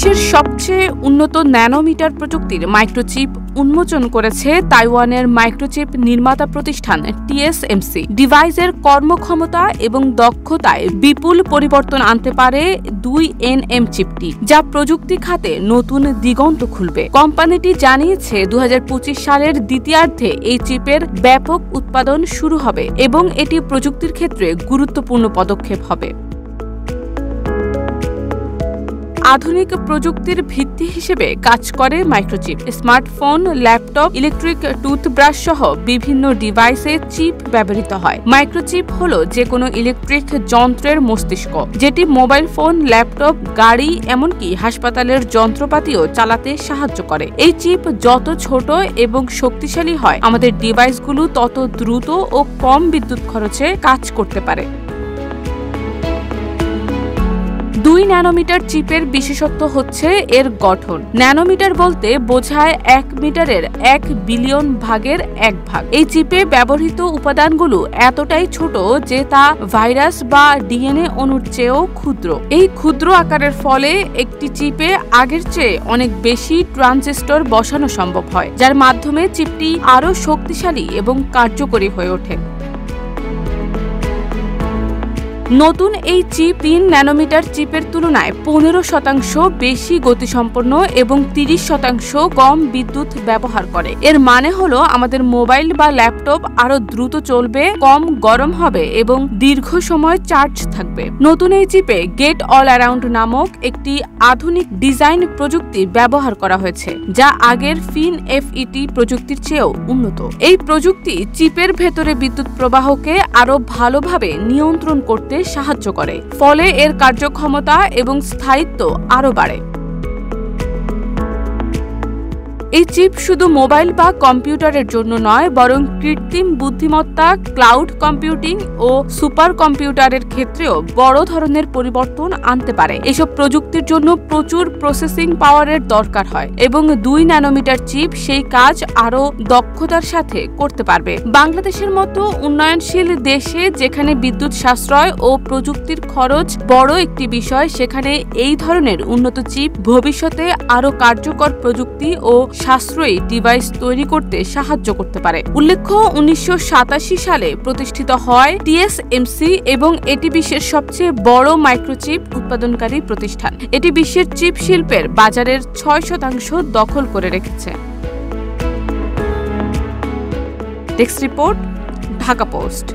বিশ্বের সবচেয়ে উন্নত ন্যানোমিটার প্রযুক্তির মাইক্রোচিপ উন্মোচন করেছে তাইওয়ানের মাইক্রোচিপ নির্মাতা প্রতিষ্ঠান TSMC। ডিভাইসের কর্মক্ষমতা এবং দক্ষতায় বিপুল পরিবর্তন আনতে পারে 2nm চিপটি, যা প্রযুক্তি খাতে নতুন দিগন্ত খুলবে। কোম্পানিটি জানিয়েছে 2025 সালের দ্বিতীয়ার্ধে এই চিপের ব্যাপক উৎপাদন শুরু হবে এবং এটি প্রযুক্তির ক্ষেত্রে গুরুত্বপূর্ণ পদক্ষেপ হবে। আধুনিক প্রযুক্তির ভিত্তি হিসেবে কাজ করে microchip. Smartphone, laptop, electric toothbrush সহ বিভিন্ন ডিভাইসে চিপ ব্যবহৃত হয়। মাইক্রোচিপ হলো যে কোনো ইলেকট্রিক যন্ত্রের মস্তিষ্ক, যেটি মোবাইল ফোন, ল্যাপটপ, গাড়ি, এমনকি হাসপাতালের যন্ত্রপাতিও চালাতে সাহায্য করে। এই চিপ যত ছোট এবং শক্তিশালী হয়, আমাদের ডিভাইসগুলো তত দ্রুত ও কম বিদ্যুৎ খরচে কাজ করতে পারে। 2 ন্যানোমিটার চিপের বিশেষত্ব হচ্ছে এর গঠন। ন্যানোমিটার বলতে বোঝায় 1 মিটারের 1 বিলিয়ন ভাগের 1 ভাগ। এই চিপে ব্যবহৃত উপাদানগুলো এতটাই ছোট যে তা ভাইরাস বা DNA অণুর চেয়েও ক্ষুদ্র। এই ক্ষুদ্র আকারের ফলে একটি চিপে আগের চেয়ে অনেক বেশি ট্রানজিস্টর বসানো সম্ভব হয়, যার মাধ্যমে চিপটি আরও শক্তিশালী এবং কার্যকরী হয়ে ওঠে। নতুন এই চিপ 3 ন্যানোমিটার চিপের তুলনায় 15% বেশি গতিসম্পন্ন এবং 30% কম বিদ্যুৎ ব্যবহার করে। এর মানে হলো আমাদের মোবাইল বা ল্যাপটপ আরো দ্রুত চলবে, কম গরম হবে এবং দীর্ঘ সময় চার্জ থাকবে। নতুন এই চিপে গেট অল অ্যারাউন্ড নামক একটি আধুনিক ডিজাইন প্রযুক্তি ব্যবহার করা হয়েছে, যা আগের FinFET প্রযুক্তির চেয়েও উন্নত। এই প্রযুক্তি চিপের ভেতরে বিদ্যুৎ প্রবাহকে আরো ভালোভাবে নিয়ন্ত্রণ করতে সাহায্য করে, ফলে এর কার্যক্ষমতা এবং স্থায়িত্ব আরো বাড়ে। এই চিপ শুধু মোবাইল বা কম্পিউটারের জন্য নয়, বরং কৃত্রিম বুদ্ধিমত্তা, ক্লাউড কম্পিউটিং ও সুপার কম্পিউটারের ক্ষেত্রেও বড় ধরনের পরিবর্তন আনতে পারে। এসব প্রযুক্তির জন্য প্রচুর প্রসেসিং পাওয়ারের দরকার হয় এবং 2 ন্যানোমিটার চিপ সেই কাজ আরও দক্ষতার সাথে করতে পারবে। বাংলাদেশের মতো উন্নয়নশীল দেশে, যেখানে বিদ্যুৎ সাশ্রয় ও প্রযুক্তির খরচ বড় একটি বিষয়, সেখানে এই ধরনের উন্নত চিপ ভবিষ্যতে আরও কার্যকর প্রযুক্তি ও সাশ্রয়ী ডিভাইস তৈরি করতে সাহায্য করতে পারে। উল্লেখ্য, 1987 সালে প্রতিষ্ঠিত হয় TSMC এবং এটি বিশ্বের সবচেয়ে বড় মাইক্রোচিপ উৎপাদনকারী প্রতিষ্ঠান। এটি বিশ্বের চিপ শিল্পের বাজারের 6% দখল করে রেখেছে। Desk report, Dhaka post.